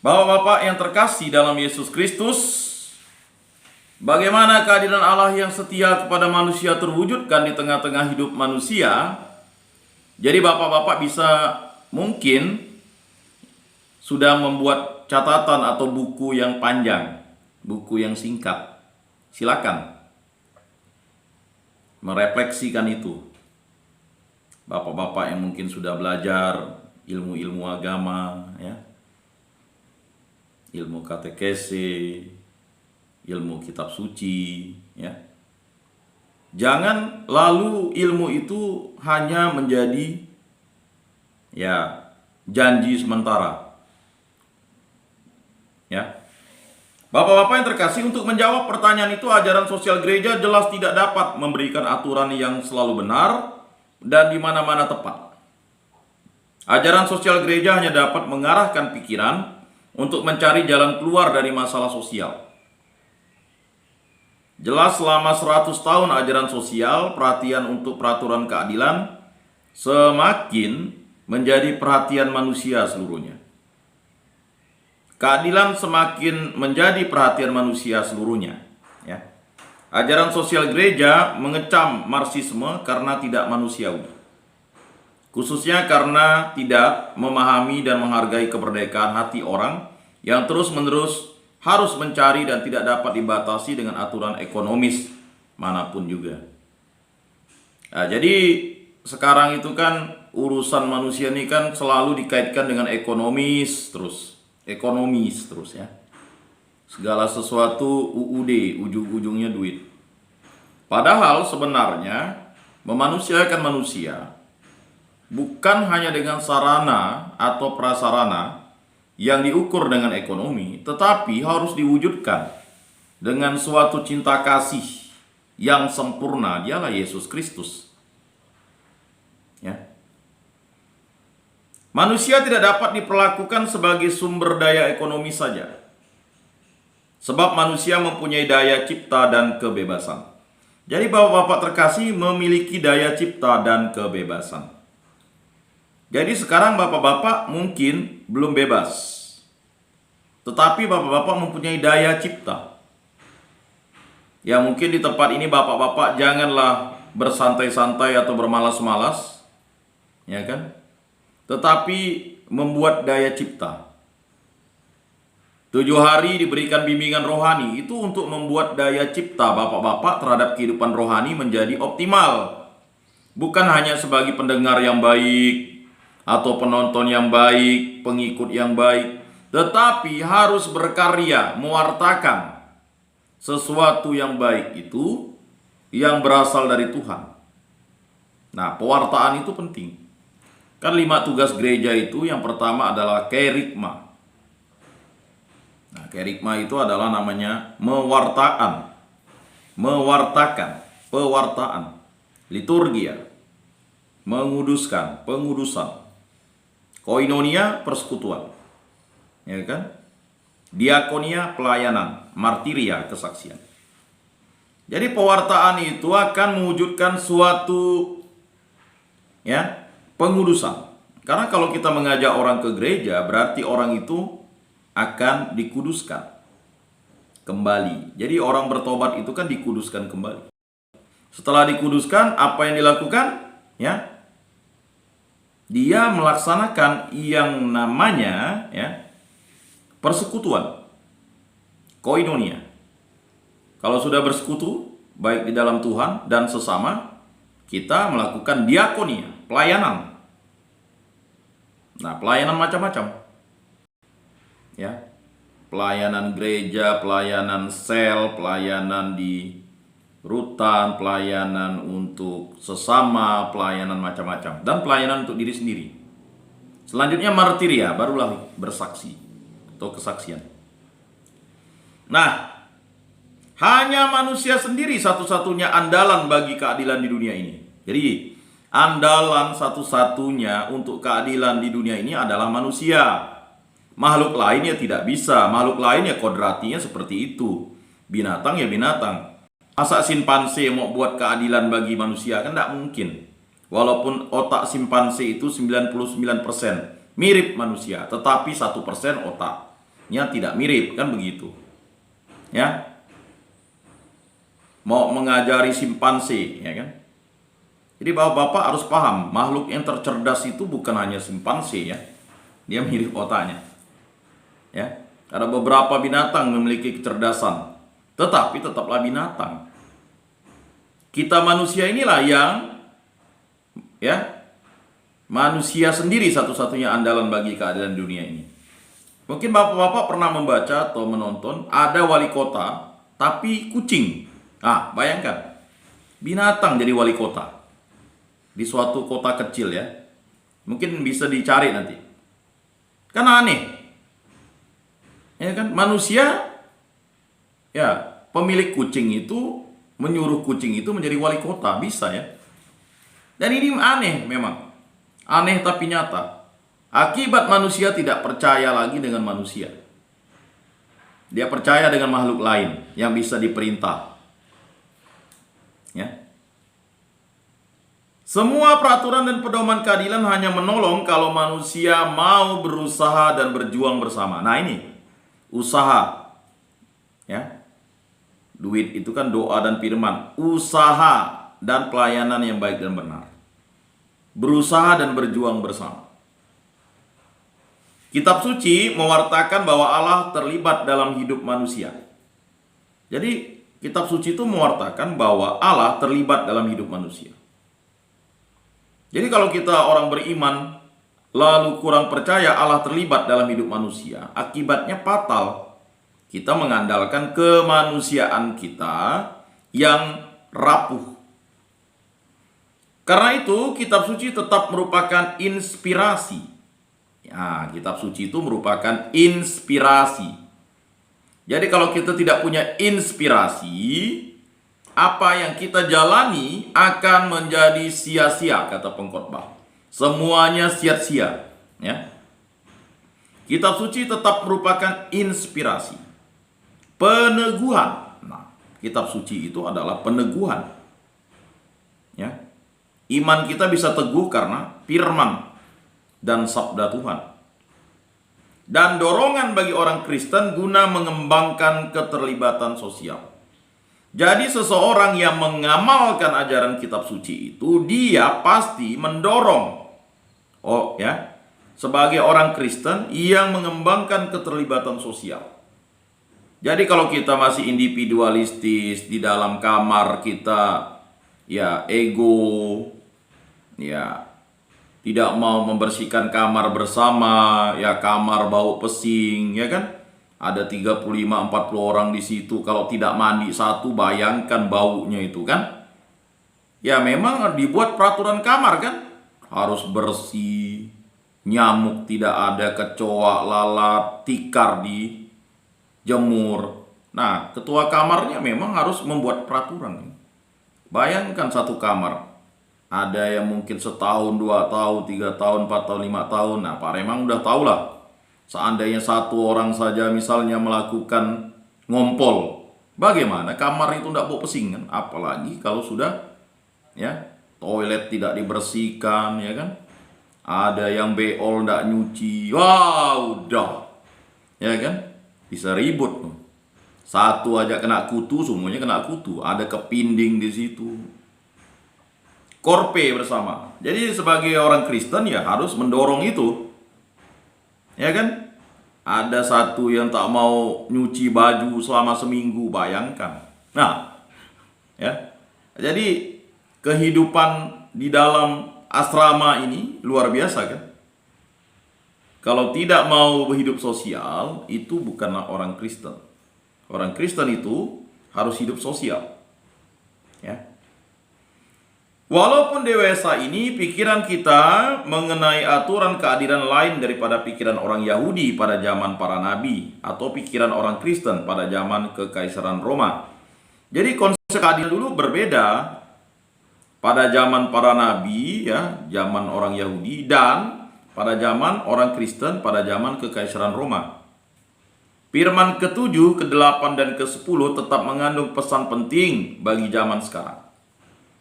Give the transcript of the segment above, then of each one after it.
Bapak-bapak yang terkasih dalam Yesus Kristus, bagaimana keadilan Allah yang setia kepada manusia terwujudkan di tengah-tengah hidup manusia? Jadi bapak-bapak bisa mungkin sudah membuat catatan atau buku yang panjang, buku yang singkat. Silakan merefleksikan itu. Bapak-bapak yang mungkin sudah belajar ilmu-ilmu agama, ya, ilmu katekese, ilmu kitab suci, ya. Jangan lalu ilmu itu hanya menjadi janji sementara. Ya. Bapak-bapak yang terkasih, untuk menjawab pertanyaan itu, ajaran sosial gereja jelas tidak dapat memberikan aturan yang selalu benar dan di mana-mana tepat. Ajaran sosial gereja hanya dapat mengarahkan pikiran untuk mencari jalan keluar dari masalah sosial. Jelas selama 100 tahun ajaran sosial, perhatian untuk peraturan keadilan semakin menjadi perhatian manusia seluruhnya. Keadilan semakin menjadi perhatian manusia seluruhnya. Ya. Ajaran sosial gereja mengecam Marxisme karena tidak manusiawi. Khususnya karena tidak memahami dan menghargai kemerdekaan hati orang yang terus-menerus harus mencari dan tidak dapat dibatasi dengan aturan ekonomis manapun juga. Nah, jadi sekarang itu kan urusan manusia ini kan selalu dikaitkan dengan ekonomis terus ya. Segala sesuatu UUD, ujung-ujungnya duit. Padahal sebenarnya memanusiakan manusia bukan hanya dengan sarana atau prasarana yang diukur dengan ekonomi, tetapi harus diwujudkan dengan suatu cinta kasih yang sempurna. Dialah Yesus Kristus. Ya. Manusia tidak dapat diperlakukan sebagai sumber daya ekonomi saja, sebab manusia mempunyai daya cipta dan kebebasan. Jadi bapak-bapak terkasih memiliki daya cipta dan kebebasan. Jadi sekarang bapak-bapak mungkin belum bebas, tetapi bapak-bapak mempunyai daya cipta. Ya, mungkin di tempat ini bapak-bapak janganlah bersantai-santai atau bermalas-malas, ya kan? Tetapi membuat daya cipta. 7 hari diberikan bimbingan rohani, itu untuk membuat daya cipta bapak-bapak terhadap kehidupan rohani menjadi optimal. Bukan hanya sebagai pendengar yang baik, atau penonton yang baik, pengikut yang baik, tetapi harus berkarya, mewartakan sesuatu yang baik itu yang berasal dari Tuhan. Nah, pewartaan itu penting. Kan 5 tugas gereja itu, yang pertama adalah kerigma. Nah, kerigma itu adalah namanya mewartakan, pewartaan, liturgia, menguduskan, pengudusan, koinonia, persekutuan, ya kan? Diakonia, pelayanan, martiria, kesaksian. Jadi pewartaan itu akan mewujudkan suatu pengudusan. Karena kalau kita mengajak orang ke gereja, berarti orang itu akan dikuduskan kembali. Jadi orang bertobat itu kan dikuduskan kembali. Setelah dikuduskan, apa yang dilakukan? Ya, dia melaksanakan yang namanya persekutuan, koinonia. Kalau sudah bersekutu baik di dalam Tuhan dan sesama, kita melakukan diakonia, pelayanan. Nah, pelayanan macam-macam. Ya. Pelayanan gereja, pelayanan sel, pelayanan di rutan, pelayanan untuk sesama, pelayanan macam-macam, dan pelayanan untuk diri sendiri. Selanjutnya martiria, barulah bersaksi atau kesaksian. Nah, hanya manusia sendiri satu-satunya andalan bagi keadilan di dunia ini. Jadi, andalan satu-satunya untuk keadilan di dunia ini adalah manusia. Makhluk lain ya tidak bisa. Makhluk lain ya kodratinya seperti itu. Binatang ya binatang. Masa simpanse mau buat keadilan bagi manusia? Kan tidak mungkin. Walaupun otak simpanse itu 99% mirip manusia, tetapi 1% otak. tidak mirip, kan begitu. Ya. Mau mengajari simpanse, ya kan? Jadi bapak-bapak harus paham, makhluk yang tercerdas itu bukan hanya simpanse ya. Dia mirip otaknya. Ya. Ada beberapa binatang memiliki kecerdasan, tetapi tetaplah binatang. Kita manusia inilah yang manusia sendiri satu-satunya andalan bagi keadilan dunia ini. Mungkin bapak-bapak pernah membaca atau menonton ada wali kota tapi kucing. Bayangkan, binatang jadi wali kota di suatu kota kecil ya. Mungkin bisa dicari nanti. Kan aneh. Ya kan, manusia pemilik kucing itu menyuruh kucing itu menjadi wali kota, bisa ya. Dan ini aneh memang. Aneh tapi nyata. Akibat manusia tidak percaya lagi dengan manusia. Dia percaya dengan makhluk lain yang bisa diperintah. Ya. Semua peraturan dan pedoman keadilan hanya menolong kalau manusia mau berusaha dan berjuang bersama. Nah ini, usaha. Ya. Duit itu kan doa dan firman. Usaha dan pelayanan yang baik dan benar. Berusaha dan berjuang bersama. Kitab suci mewartakan bahwa Allah terlibat dalam hidup manusia. Jadi kitab suci itu mewartakan bahwa Allah terlibat dalam hidup manusia. Jadi kalau kita orang beriman lalu kurang percaya Allah terlibat dalam hidup manusia, akibatnya fatal. Kita mengandalkan kemanusiaan kita yang rapuh. Karena itu kitab suci tetap merupakan inspirasi. Kitab suci itu merupakan inspirasi. Jadi kalau kita tidak punya inspirasi, apa yang kita jalani akan menjadi sia-sia, kata pengkhotbah. Semuanya sia-sia, ya. Kitab suci tetap merupakan inspirasi. Peneguhan. Kitab suci itu adalah peneguhan. Ya. Iman kita bisa teguh karena firman dan sabda Tuhan. Dan dorongan bagi orang Kristen guna mengembangkan keterlibatan sosial. Jadi seseorang yang mengamalkan ajaran kitab suci itu, dia pasti mendorong sebagai orang Kristen yang mengembangkan keterlibatan sosial. Jadi kalau kita masih individualistis di dalam kamar kita, ego, tidak mau membersihkan kamar bersama, kamar bau pesing, ya kan? Ada 35-40 orang di situ, kalau tidak mandi satu, bayangkan baunya itu kan? Ya memang dibuat peraturan kamar kan? Harus bersih, nyamuk tidak ada, kecoa, lalat, tikar di jemur. Nah, ketua kamarnya memang harus membuat peraturan. Bayangkan satu kamar. Ada yang mungkin setahun, 2 tahun, 3 tahun, 4 tahun, 5 tahun. Nah, Pak Remang udah tahu lah. Seandainya satu orang saja misalnya melakukan ngompol, bagaimana kamar itu tidak bau pesing kan? Apalagi kalau sudah toilet tidak dibersihkan, ya kan? Ada yang beol tidak nyuci. Udah. Ya kan? Bisa ribut. Satu aja kena kutu, semuanya kena kutu. Ada kepinding di situ. Korpe bersama. Jadi sebagai orang Kristen harus mendorong itu. Ya kan? Ada satu yang tak mau nyuci baju selama seminggu, bayangkan. Nah, jadi kehidupan di dalam asrama ini luar biasa kan? Kalau tidak mau hidup sosial, itu bukanlah orang Kristen. Orang Kristen itu harus hidup sosial. Ya. Walaupun dewasa ini, pikiran kita mengenai aturan keadilan lain daripada pikiran orang Yahudi pada zaman para nabi, atau pikiran orang Kristen pada zaman Kekaisaran Roma. Jadi konsep keadilan dulu berbeda pada zaman para nabi, zaman orang Yahudi, dan pada zaman orang Kristen pada zaman Kekaisaran Roma. Firman ke-7, ke-8, dan ke-10 tetap mengandung pesan penting bagi zaman sekarang.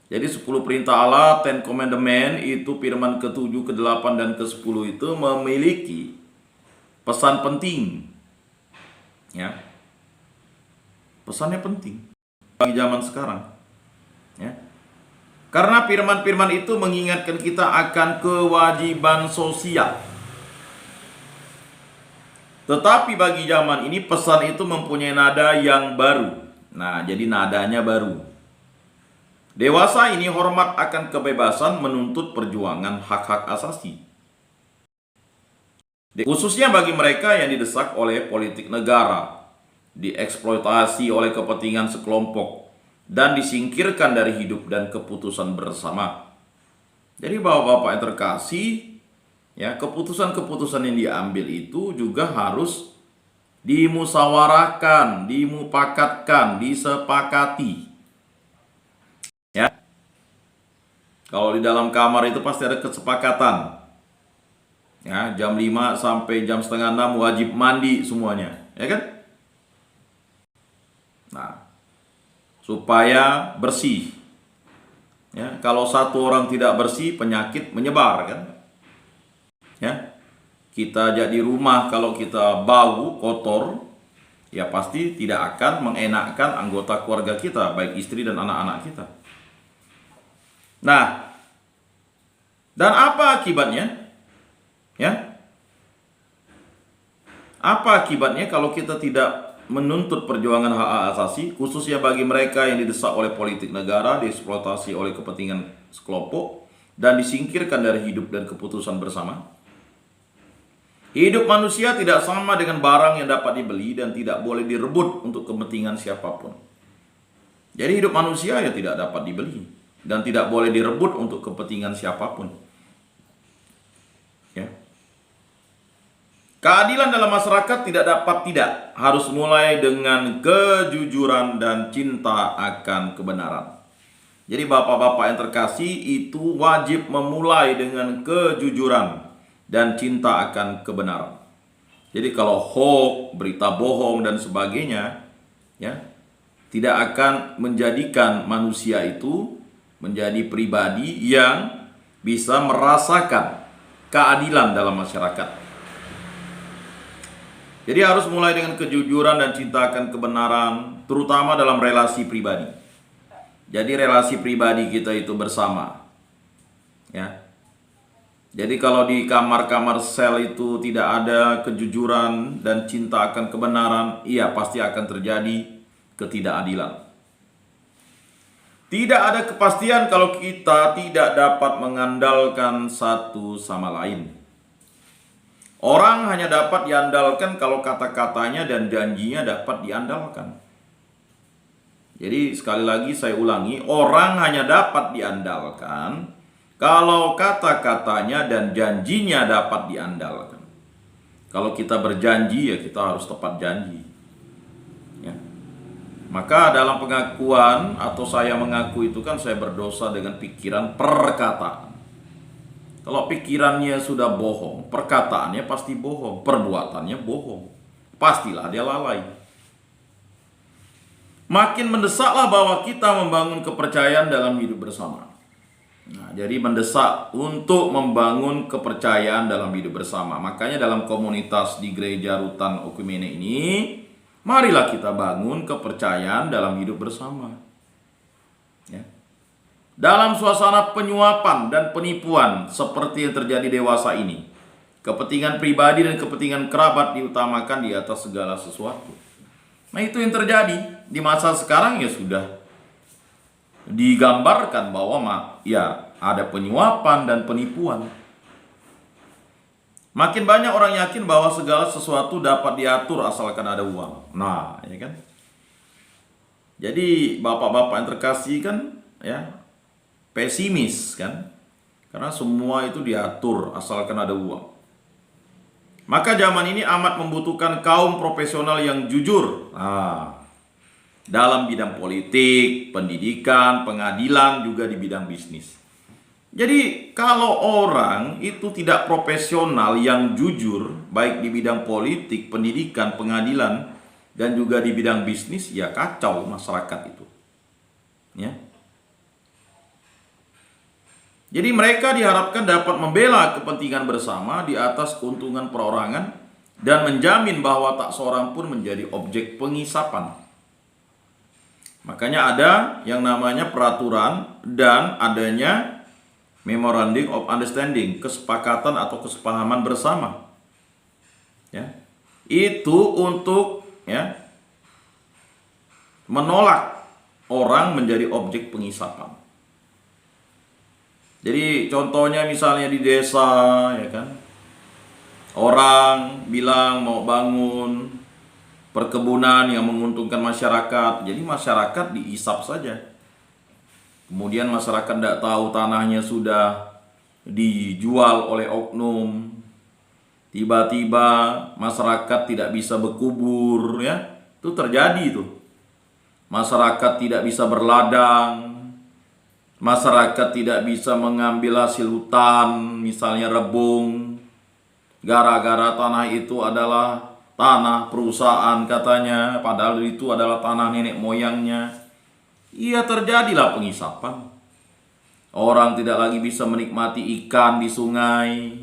Jadi 10 perintah Allah, 10 Commandment, itu firman ke-7, ke-8, dan ke-10 itu memiliki pesan penting Ya, pesannya penting bagi zaman sekarang. Ya, karena firman-firman itu mengingatkan kita akan kewajiban sosial. Tetapi bagi zaman ini pesan itu mempunyai nada yang baru. Nah, jadi nadanya baru. Dewasa ini hormat akan kebebasan menuntut perjuangan hak-hak asasi. Khususnya bagi mereka yang didesak oleh politik negara, dieksploitasi oleh kepentingan sekelompok, dan disingkirkan dari hidup dan keputusan bersama. Jadi bapak-bapak yang terkasih, ya, keputusan-keputusan yang diambil itu juga harus dimusyawarahkan, dimupakatkan, disepakati. Ya. Kalau di dalam kamar itu pasti ada kesepakatan. Ya, jam 5 sampai jam setengah 6 wajib mandi semuanya, ya kan? Nah, supaya bersih. Ya, kalau satu orang tidak bersih, penyakit menyebar, kan? Ya. Kita jadi rumah kalau kita bau, kotor, ya pasti tidak akan mengenakkan anggota keluarga kita, baik istri dan anak-anak kita. Nah, dan apa akibatnya? Ya. Apa akibatnya kalau kita tidak menuntut perjuangan hak asasi, khususnya bagi mereka yang didesak oleh politik negara, dieksploitasi oleh kepentingan sekelompok, dan disingkirkan dari hidup dan keputusan bersama? Hidup manusia tidak sama dengan barang yang dapat dibeli dan tidak boleh direbut untuk kepentingan siapapun. Jadi hidup manusia ya tidak dapat dibeli dan tidak boleh direbut untuk kepentingan siapapun. Ya. Keadilan dalam masyarakat tidak harus mulai dengan kejujuran dan cinta akan kebenaran. Jadi bapak-bapak yang terkasih itu wajib memulai dengan kejujuran dan cinta akan kebenaran. Jadi kalau hoax, berita bohong dan sebagainya, ya, tidak akan menjadikan manusia itu menjadi pribadi yang bisa merasakan keadilan dalam masyarakat. Jadi harus mulai dengan kejujuran dan cinta akan kebenaran, terutama dalam relasi pribadi. Jadi relasi pribadi kita itu bersama. Ya. Jadi kalau di kamar-kamar sel itu tidak ada kejujuran dan cinta akan kebenaran, iya pasti akan terjadi ketidakadilan. Tidak ada kepastian kalau kita tidak dapat mengandalkan satu sama lain. Orang hanya dapat diandalkan kalau kata-katanya dan janjinya dapat diandalkan. Jadi sekali lagi saya ulangi, orang hanya dapat diandalkan kalau kata-katanya dan janjinya dapat diandalkan. Kalau kita berjanji ya kita harus tepat janji. Ya. Maka dalam pengakuan atau saya mengaku itu kan saya berdosa dengan pikiran perkataan. Kalau pikirannya sudah bohong, perkataannya pasti bohong, perbuatannya bohong. Pastilah dia lalai. Makin mendesaklah bahwa kita membangun kepercayaan dalam hidup bersama. Nah, jadi mendesak untuk membangun kepercayaan dalam hidup bersama. Makanya dalam komunitas di Gereja Rutan Okumene ini, marilah kita bangun kepercayaan dalam hidup bersama. Ya. Dalam suasana penyuapan dan penipuan seperti yang terjadi dewasa ini, kepentingan pribadi dan kepentingan kerabat diutamakan di atas segala sesuatu. Nah, itu yang terjadi di masa sekarang ya sudah digambarkan bahwa ya ada penyuapan dan penipuan. Makin banyak orang yakin bahwa segala sesuatu dapat diatur asalkan ada uang. Nah, ya kan? Jadi bapak-bapak yang terkasih kan ya pesimis kan, karena semua itu diatur asalkan ada uang. Maka zaman ini amat membutuhkan kaum profesional yang jujur dalam bidang politik, pendidikan, pengadilan, juga di bidang bisnis. Jadi kalau orang itu tidak profesional yang jujur, baik di bidang politik, pendidikan, pengadilan, dan juga di bidang bisnis, ya kacau masyarakat itu. Ya. Jadi mereka diharapkan dapat membela kepentingan bersama di atas keuntungan perorangan dan menjamin bahwa tak seorang pun menjadi objek pengisapan. Makanya ada yang namanya peraturan dan adanya memorandum of understanding, kesepakatan atau kesepahaman bersama. Ya. Itu untuk menolak orang menjadi objek pengisapan. Jadi contohnya misalnya di desa, ya kan, orang bilang mau bangun perkebunan yang menguntungkan masyarakat, jadi masyarakat diisap saja. Kemudian masyarakat tidak tahu tanahnya sudah dijual oleh oknum. Tiba-tiba masyarakat tidak bisa berkubur, ya. Itu terjadi itu. Masyarakat tidak bisa berladang. Masyarakat tidak bisa mengambil hasil hutan, misalnya rebung. Gara-gara tanah itu adalah tanah perusahaan katanya, padahal itu adalah tanah nenek moyangnya. Iya, terjadilah pengisapan. Orang tidak lagi bisa menikmati ikan di sungai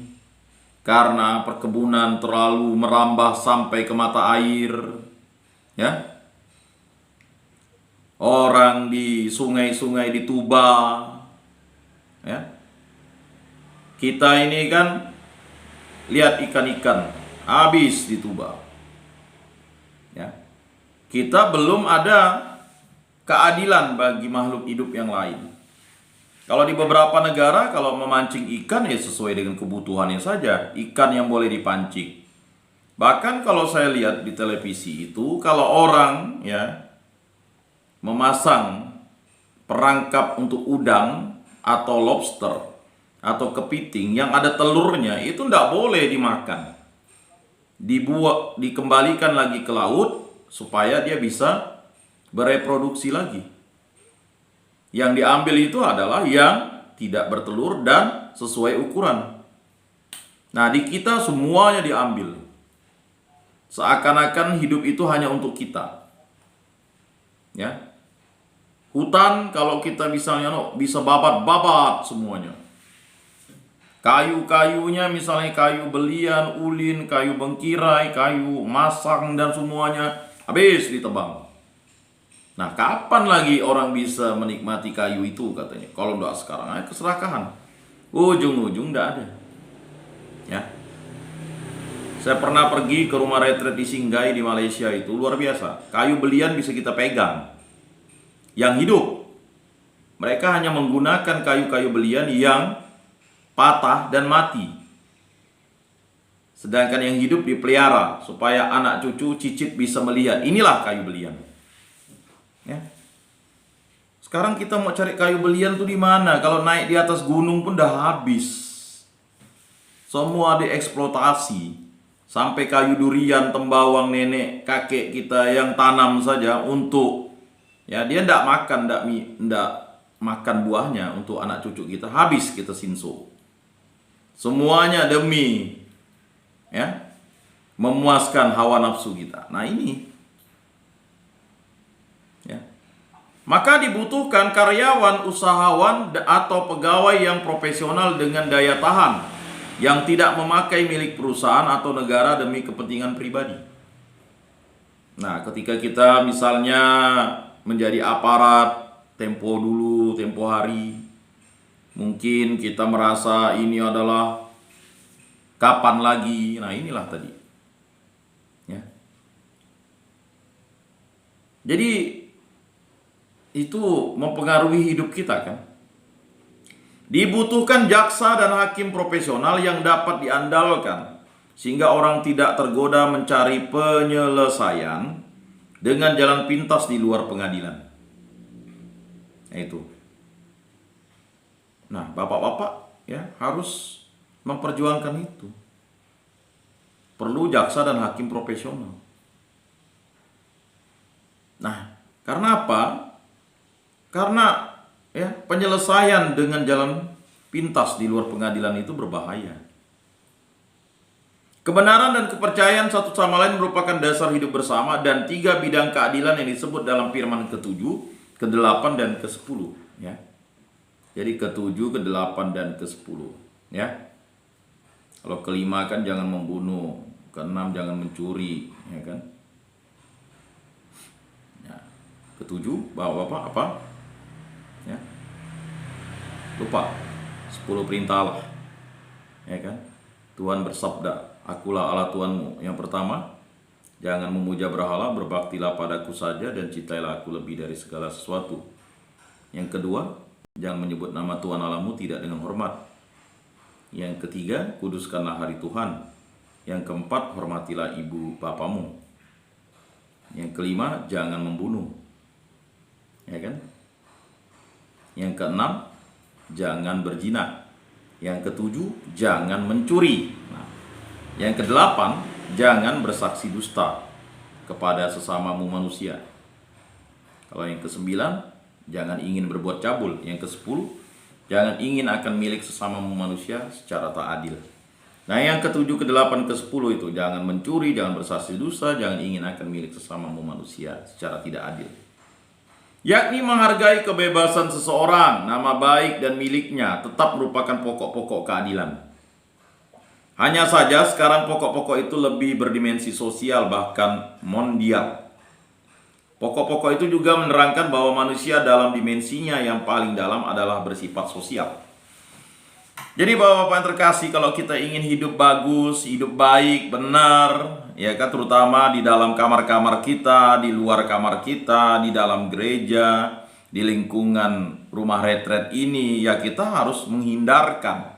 karena perkebunan terlalu merambah sampai ke mata air. Ya. Orang di sungai-sungai di Tuba, ya. Kita ini kan lihat ikan-ikan habis di Tuba. Ya. Kita belum ada keadilan bagi makhluk hidup yang lain. Kalau di beberapa negara, kalau memancing ikan ya sesuai dengan kebutuhannya saja. Ikan yang boleh dipancing. Bahkan kalau saya lihat di televisi itu, kalau orang memasang perangkap untuk udang atau lobster atau kepiting yang ada telurnya, itu tidak boleh dimakan. Dikembalikan lagi ke laut supaya dia bisa bereproduksi lagi. Yang diambil itu adalah yang tidak bertelur dan sesuai ukuran. Nah, di kita semuanya diambil. Seakan-akan hidup itu hanya untuk kita. Ya. Hutan kalau kita misalnya bisa babat-babat semuanya. Kayu-kayunya misalnya kayu belian, ulin, kayu bengkirai, kayu masang dan semuanya habis ditebang. Nah, kapan lagi orang bisa menikmati kayu itu katanya? Kalau enggak sekarang, keserakahan. Ujung-ujung enggak ada. Ya. Saya pernah pergi ke rumah retret di Singgai di Malaysia, itu luar biasa. Kayu belian bisa kita pegang. Yang hidup. Mereka hanya menggunakan kayu-kayu belian yang patah dan mati. Sedangkan yang hidup dipelihara supaya anak cucu cicit bisa melihat. Inilah kayu belian. Ya. Sekarang kita mau cari kayu belian tuh di mana? Kalau naik di atas gunung pun dah habis. Semua dieksploitasi. Sampai kayu durian, tembawang nenek kakek kita yang tanam saja untuk dia ndak makan buahnya untuk anak cucu kita, habis kita sinso. Semuanya demi memuaskan hawa nafsu kita. Nah, ini maka dibutuhkan karyawan, usahawan, atau pegawai yang profesional dengan daya tahan, yang tidak memakai milik perusahaan atau negara demi kepentingan pribadi. Nah, ketika kita misalnya menjadi aparat tempo hari, mungkin kita merasa ini adalah kapan lagi. Nah, inilah tadi. Ya. Jadi itu mempengaruhi hidup kita kan. Dibutuhkan jaksa dan hakim profesional yang dapat diandalkan sehingga orang tidak tergoda mencari penyelesaian dengan jalan pintas di luar pengadilan. Nah, itu. Nah, bapak-bapak harus memperjuangkan itu. Perlu jaksa dan hakim profesional. Nah, karena apa? Karena penyelesaian dengan jalan pintas di luar pengadilan itu berbahaya. Kebenaran dan kepercayaan satu sama lain merupakan dasar hidup bersama dan 3 bidang keadilan yang disebut dalam firman ke-7, ke-8 dan ke-10 ya. Jadi ke-7, ke-8 dan ke-10 ya. Kalau ke-5 kan jangan membunuh. Keenam, jangan mencuri, ya kan? Ya. Ketujuh, Bapak apa? Ya. Lupa 10 perintah Allah. Ya kan? Tuhan bersabda, "Akulah Allah Tuhanmu." Yang pertama, jangan memuja berhala, berbaktilah padaku saja dan cintailah aku lebih dari segala sesuatu. Yang kedua, jangan menyebut nama Tuhan Allahmu tidak dengan hormat. Yang ketiga, kuduskanlah hari Tuhan. Yang keempat, hormatilah ibu bapamu. Yang kelima, jangan membunuh. Ya kan? Yang keenam, jangan berzina. Yang ketujuh, jangan mencuri. Nah, yang kedelapan, jangan bersaksi dusta kepada sesamamu manusia. Kalau yang kesembilan, jangan ingin berbuat cabul. Yang kesepuluh, jangan ingin akan milik sesamamu manusia secara tak adil. Nah, yang ketujuh, kedelapan, kesepuluh itu jangan mencuri, jangan bersaksi dusta, jangan ingin akan milik sesamamu manusia secara tidak adil. Yakni menghargai kebebasan seseorang, nama baik dan miliknya tetap merupakan pokok-pokok keadilan. Hanya saja sekarang pokok-pokok itu lebih berdimensi sosial bahkan mondial. Pokok-pokok itu juga menerangkan bahwa manusia dalam dimensinya yang paling dalam adalah bersifat sosial. Jadi Bapak-Bapak yang terkasih, kalau kita ingin hidup bagus, hidup baik, benar, ya kan, terutama di dalam kamar-kamar kita, di luar kamar kita, di dalam gereja, di lingkungan rumah retret ini, ya kita harus menghindarkan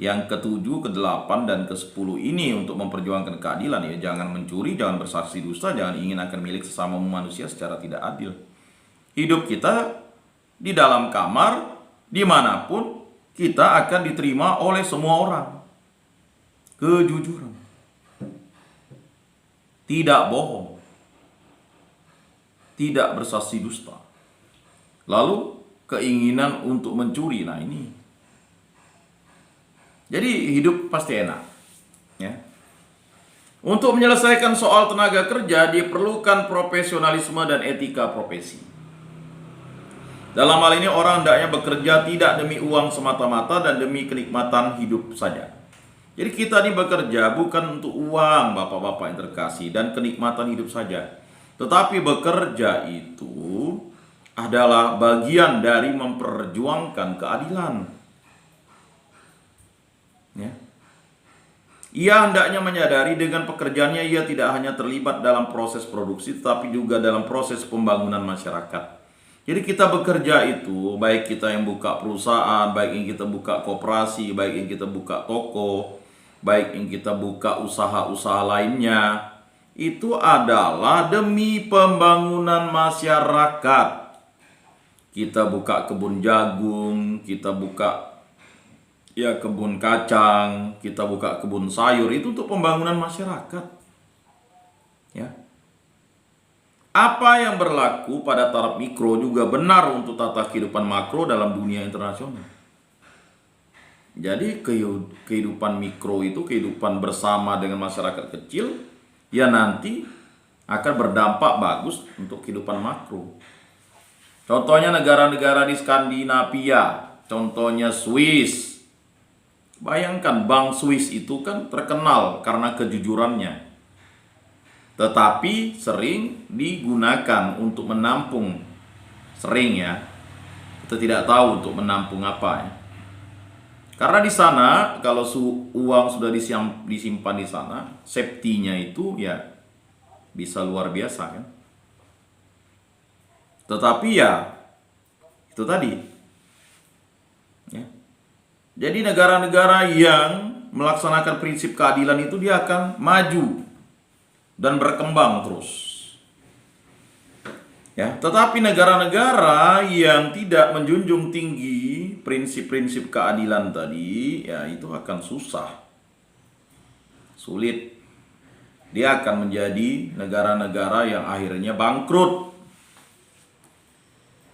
yang ketujuh, kedelapan, dan kesepuluh ini untuk memperjuangkan keadilan. Ya, jangan mencuri, jangan bersaksi dusta, jangan ingin akan milik sesama manusia secara tidak adil. Hidup kita di dalam kamar, dimanapun, kita akan diterima oleh semua orang. Kejujuran, tidak bohong, tidak bersaksi dusta. Lalu keinginan untuk mencuri, nah ini. Jadi hidup pasti enak, ya. Untuk menyelesaikan soal tenaga kerja diperlukan profesionalisme dan etika profesi. Dalam hal ini orang hendaknya bekerja tidak demi uang semata-mata dan demi kenikmatan hidup saja. Jadi kita ini bekerja bukan untuk uang, Bapak-Bapak yang terkasih, dan kenikmatan hidup saja. Tetapi bekerja itu adalah bagian dari memperjuangkan keadilan. Ya. Ia hendaknya menyadari dengan pekerjaannya ia tidak hanya terlibat dalam proses produksi, tetapi juga dalam proses pembangunan masyarakat. Jadi kita bekerja itu, baik kita yang buka perusahaan, baik yang kita buka koperasi, baik yang kita buka toko, baik yang kita buka usaha-usaha lainnya, itu adalah demi pembangunan masyarakat. Kita buka kebun jagung, kita buka kebun kacang, kita buka kebun sayur, itu untuk pembangunan masyarakat. Ya. Apa yang berlaku pada taraf mikro juga benar untuk tata kehidupan makro dalam dunia internasional. Jadi kehidupan mikro itu kehidupan bersama dengan masyarakat kecil, ya nanti akan berdampak bagus untuk kehidupan makro. Contohnya negara-negara di Skandinavia, contohnya Swiss. Bayangkan Bank Swiss itu kan terkenal karena kejujurannya. Tetapi sering digunakan untuk menampung, sering ya, kita tidak tahu untuk menampung apa ya. Karena di sana kalau uang sudah disimpan di sana, safety-nya itu ya bisa luar biasa kan. Tetapi ya itu tadi ya. Jadi negara-negara yang melaksanakan prinsip keadilan itu dia akan maju dan berkembang terus. Ya, tetapi negara-negara yang tidak menjunjung tinggi prinsip-prinsip keadilan tadi, ya itu akan susah. Sulit. Dia akan menjadi negara-negara yang akhirnya bangkrut.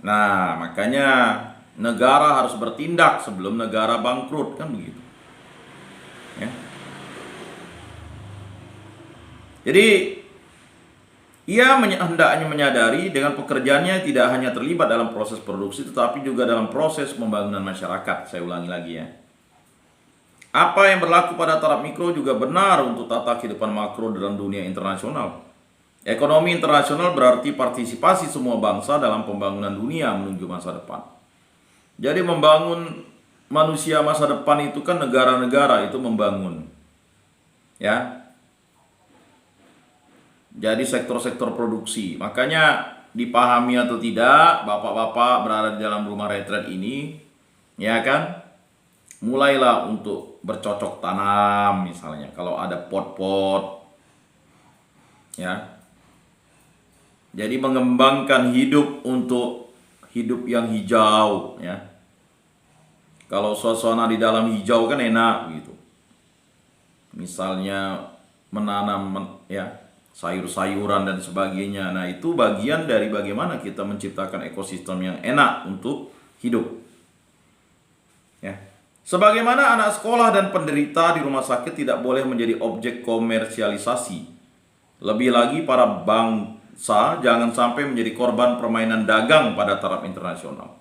Nah, makanya negara harus bertindak sebelum negara bangkrut, kan begitu. Ya. Jadi ia hendaknya menyadari dengan pekerjaannya tidak hanya terlibat dalam proses produksi tetapi juga dalam proses pembangunan masyarakat. Saya ulangi lagi ya. Apa yang berlaku pada taraf mikro juga benar untuk tata kehidupan makro dalam dunia internasional. Ekonomi internasional berarti partisipasi semua bangsa dalam pembangunan dunia menuju masa depan. Jadi membangun manusia masa depan itu kan negara-negara itu membangun. Ya. Jadi sektor-sektor produksi. Makanya dipahami atau tidak, bapak-bapak berada di dalam rumah retret ini, ya kan? Mulailah untuk bercocok tanam misalnya. Kalau ada pot-pot, ya. Jadi mengembangkan hidup untuk hidup yang hijau, ya. Kalau suasana di dalam hijau kan enak gitu. Misalnya menanam ya sayur-sayuran dan sebagainya. Nah, itu bagian dari bagaimana kita menciptakan ekosistem yang enak untuk hidup. Ya. Sebagaimana anak sekolah dan penderita di rumah sakit tidak boleh menjadi objek komersialisasi. Lebih lagi para bangsa jangan sampai menjadi korban permainan dagang pada taraf internasional.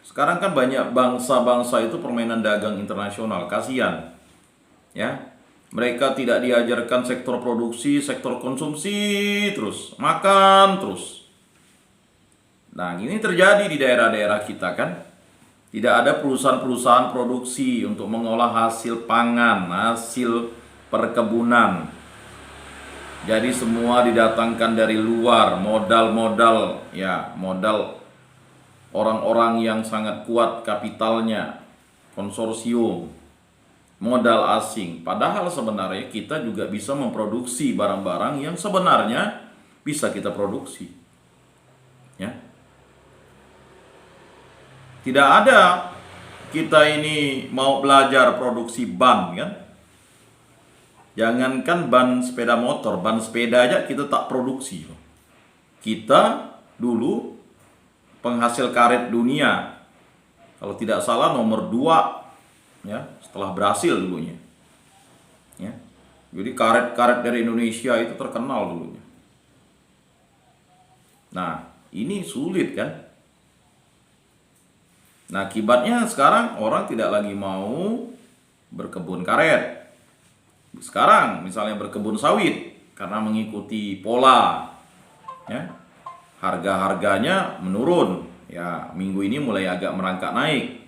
Sekarang kan banyak bangsa-bangsa itu permainan dagang internasional, kasihan. Ya. Mereka tidak diajarkan sektor produksi, sektor konsumsi terus, makan terus. Nah, ini terjadi di daerah-daerah kita kan. Tidak ada perusahaan-perusahaan produksi untuk mengolah hasil pangan, hasil perkebunan. Jadi semua didatangkan dari luar, modal-modal, ya, modal orang-orang yang sangat kuat kapitalnya, konsorsium, modal asing. Padahal sebenarnya kita juga bisa memproduksi barang-barang yang sebenarnya bisa kita produksi. Ya. Tidak ada kita ini mau belajar produksi ban kan. Jangankan ban sepeda motor, ban sepeda aja kita tak produksi. Kita dulu penghasil karet dunia. Kalau tidak salah nomor 2 ya, setelah Brasil dulunya. Ya. Jadi karet-karet dari Indonesia itu terkenal dulunya. Nah, ini sulit kan? Nah, akibatnya sekarang orang tidak lagi mau berkebun karet. Sekarang misalnya berkebun sawit karena mengikuti pola, ya, harga-harganya menurun. Ya, minggu ini mulai agak merangkak naik.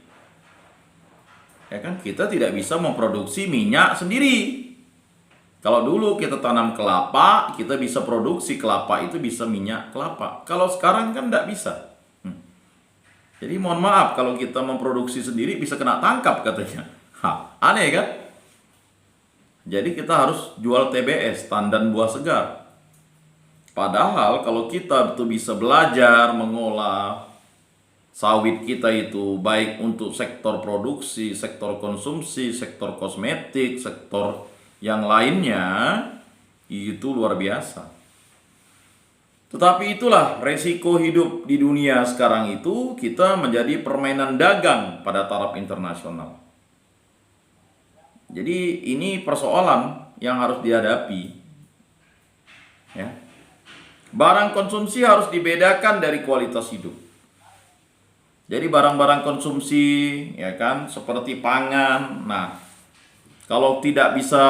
Ya kan, kita tidak bisa memproduksi minyak sendiri. Kalau dulu kita tanam kelapa, kita bisa produksi kelapa itu bisa minyak kelapa. Kalau sekarang kan tidak bisa. Jadi mohon maaf kalau kita memproduksi sendiri bisa kena tangkap katanya. Aneh kan? Jadi kita harus jual TBS, tandan buah segar. Padahal kalau kita tuh bisa belajar mengolah sawit kita itu baik untuk sektor produksi, sektor konsumsi, sektor kosmetik, sektor yang lainnya, itu luar biasa. Tetapi itulah resiko hidup di dunia sekarang itu, kita menjadi permainan dagang pada taraf internasional. Jadi ini persoalan yang harus dihadapi. Ya. Barang konsumsi harus dibedakan dari kualitas hidup. Jadi barang-barang konsumsi, ya kan, seperti pangan. Nah, kalau tidak bisa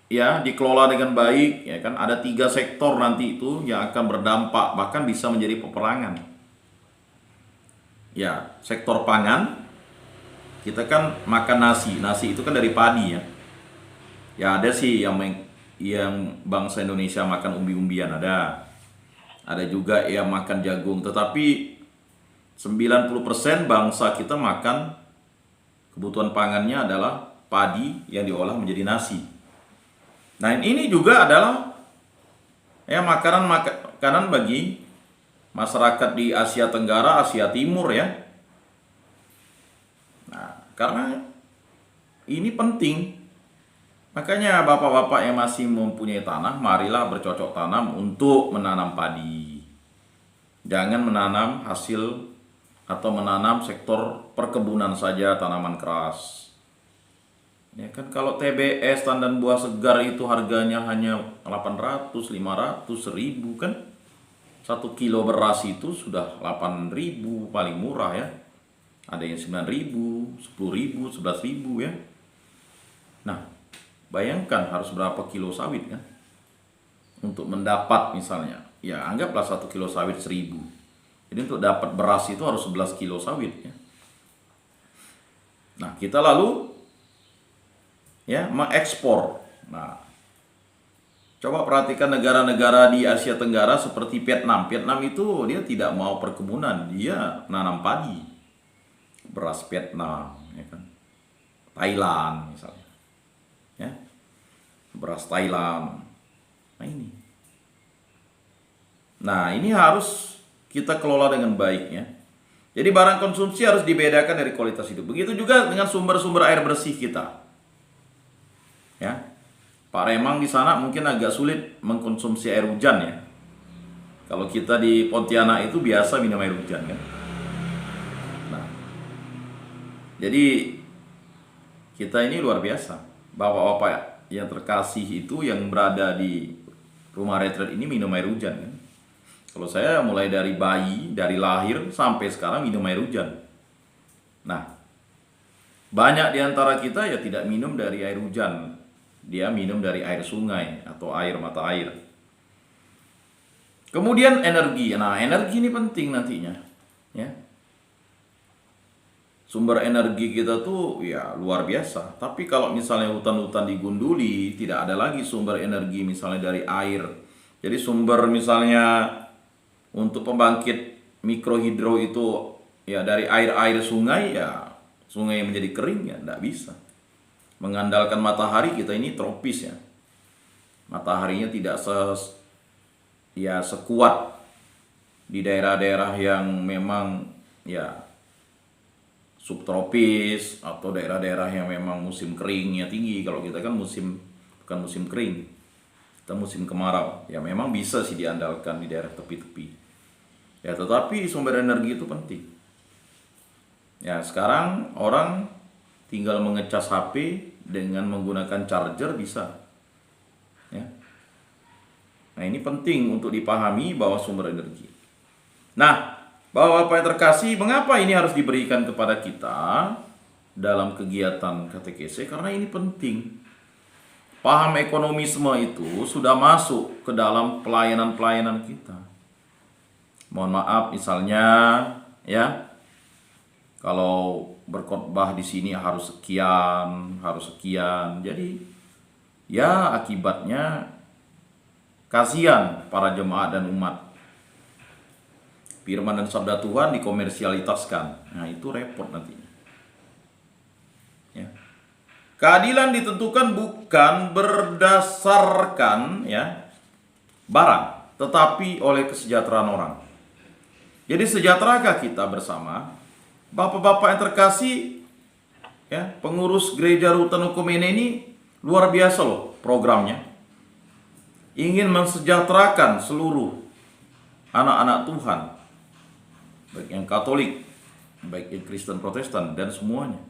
ya dikelola dengan baik, ya kan, ada 3 sektor nanti itu yang akan berdampak, bahkan bisa menjadi peperangan. Ya, sektor pangan, kita kan makan nasi itu kan dari padi ya. Ya ada sih yang bangsa Indonesia makan umbi-umbian ada juga yang makan jagung, tetapi 90% bangsa kita makan kebutuhan pangannya adalah padi yang diolah menjadi nasi. Nah, ini juga adalah ya makanan bagi masyarakat di Asia Tenggara, Asia Timur ya. Nah, karena ini penting. Makanya bapak-bapak yang masih mempunyai tanah, marilah bercocok tanam untuk menanam padi. Jangan menanam hasil atau menanam sektor perkebunan saja, tanaman keras. Ya kan, kalau TBS tandan buah segar itu harganya hanya 800, 500, 1000 kan. 1 kilo beras itu sudah 8.000 paling murah ya. Ada yang 9.000, 10.000, 11.000 ya. Nah, bayangkan harus berapa kilo sawit kan? Untuk mendapat misalnya, ya anggaplah 1 kilo sawit 1.000. Jadi untuk dapat beras itu harus 11 kilo sawit ya. Nah, kita lalu ya mengekspor. Nah, coba perhatikan negara-negara di Asia Tenggara seperti Vietnam. Vietnam itu dia tidak mau perkebunan, dia nanam padi. Beras Vietnam, ya kan. Thailand misalnya. Ya. Beras Thailand. Nah, ini harus kita kelola dengan baik ya. Jadi barang konsumsi harus dibedakan dari kualitas hidup. Begitu juga dengan sumber-sumber air bersih kita. Ya. Pak Remang di sana mungkin agak sulit mengkonsumsi air hujan ya. Kalau kita di Pontianak itu biasa minum air hujan kan. Nah, jadi kita ini luar biasa. Bapak-bapak yang terkasih itu yang berada di rumah retret ini minum air hujan kan. Kalau saya mulai dari bayi, dari lahir sampai sekarang minum air hujan. Nah, banyak di antara kita ya tidak minum dari air hujan. Dia minum dari air sungai atau air mata air. Kemudian energi. Nah, energi ini penting nantinya. Ya. Sumber energi kita tuh ya luar biasa. Tapi kalau misalnya hutan-hutan digunduli, tidak ada lagi sumber energi misalnya dari air. Jadi sumber misalnya untuk pembangkit mikrohidro itu ya dari air-air sungai, ya sungai yang menjadi kering ya tidak bisa. Mengandalkan matahari, kita ini tropis ya. Mataharinya tidak sekuat di daerah-daerah yang memang ya subtropis atau daerah-daerah yang memang musim keringnya tinggi. Kalau kita kan bukan musim kering, kita musim kemarau. Ya memang bisa sih diandalkan di daerah tepi-tepi. Ya tetapi sumber energi itu penting. Ya sekarang orang tinggal mengecas HP dengan menggunakan charger bisa. Ya. Nah ini penting untuk dipahami bahwa sumber energi. Nah, Bapak-bapak yang terkasih, mengapa ini harus diberikan kepada kita dalam kegiatan katekese? Karena ini penting. Paham ekonomisme itu sudah masuk ke dalam pelayanan-pelayanan kita. Mohon maaf misalnya ya, kalau berkhotbah di sini harus sekian. Jadi ya akibatnya kasihan para jemaat dan umat. Firman dan sabda Tuhan dikomersialitaskan. Nah, itu repot nantinya. Ya. Keadilan ditentukan bukan berdasarkan ya barang, tetapi oleh kesejahteraan orang. Jadi sejahterakah kita bersama? Bapak-bapak yang terkasih, ya, pengurus gereja Rutan Okumene ini luar biasa loh programnya. Ingin mensejahterakan seluruh anak-anak Tuhan, baik yang Katolik, baik yang Kristen Protestan, dan semuanya.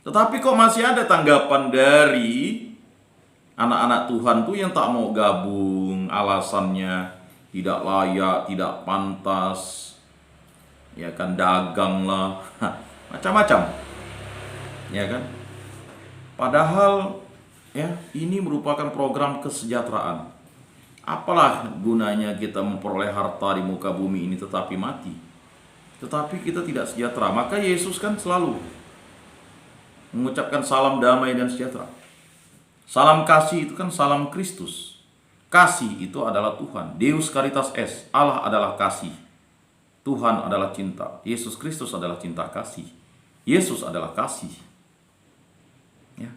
Tetapi kok masih ada tanggapan dari anak-anak Tuhan tuh yang tak mau gabung, alasannya tidak layak, tidak pantas, ya kan, dagang lah, macam-macam, ya kan. Padahal ya ini merupakan program kesejahteraan. Apalah gunanya kita memperoleh harta di muka bumi ini tetapi mati, tetapi kita tidak sejahtera. Maka Yesus kan selalu mengucapkan salam damai dan sejahtera. Salam kasih itu kan salam Kristus. Kasih itu adalah Tuhan. Deus Caritas Est. Allah adalah kasih. Tuhan adalah cinta. Yesus Kristus adalah cinta kasih. Yesus adalah kasih. Ya.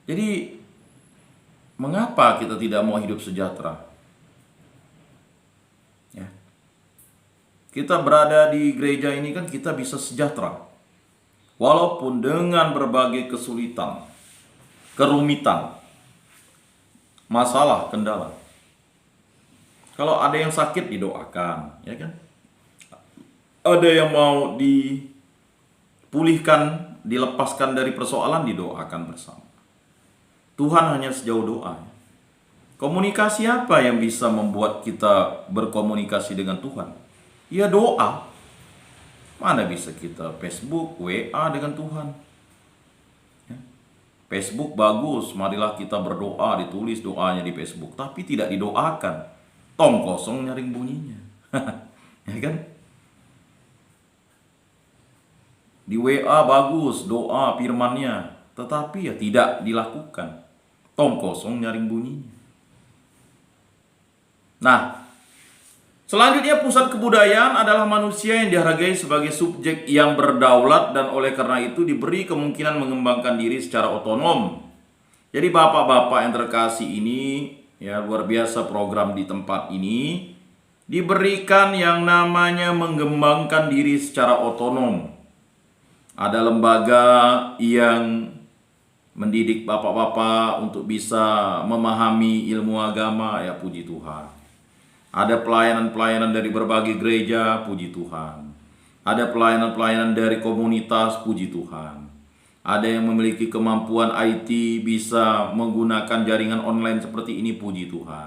Jadi mengapa kita tidak mau hidup sejahtera? Ya. Kita berada di gereja ini kan kita bisa sejahtera. Walaupun dengan berbagai kesulitan, kerumitan, masalah, kendala. Kalau ada yang sakit didoakan, ya kan? Ada yang mau dipulihkan, dilepaskan dari persoalan, didoakan bersama. Tuhan hanya sejauh doa. Komunikasi apa yang bisa membuat kita berkomunikasi dengan Tuhan? Ya doa. Mana bisa kita Facebook, WA dengan Tuhan? Facebook bagus, marilah kita berdoa, ditulis doanya di Facebook, tapi tidak didoakan. Tong kosong nyaring bunyinya. Ya kan? Di WA bagus, doa firmannya, tetapi ya tidak dilakukan. Tong kosong nyaring bunyinya. Nah, selanjutnya pusat kebudayaan adalah manusia yang dihargai sebagai subjek yang berdaulat dan oleh karena itu diberi kemungkinan mengembangkan diri secara otonom. Jadi bapak-bapak yang terkasih ini, ya luar biasa program di tempat ini, diberikan yang namanya mengembangkan diri secara otonom. Ada lembaga yang mendidik bapak-bapak untuk bisa memahami ilmu agama, ya puji Tuhan. Ada pelayanan-pelayanan dari berbagai gereja, puji Tuhan. Ada pelayanan-pelayanan dari komunitas, puji Tuhan. Ada yang memiliki kemampuan IT, bisa menggunakan jaringan online seperti ini, puji Tuhan.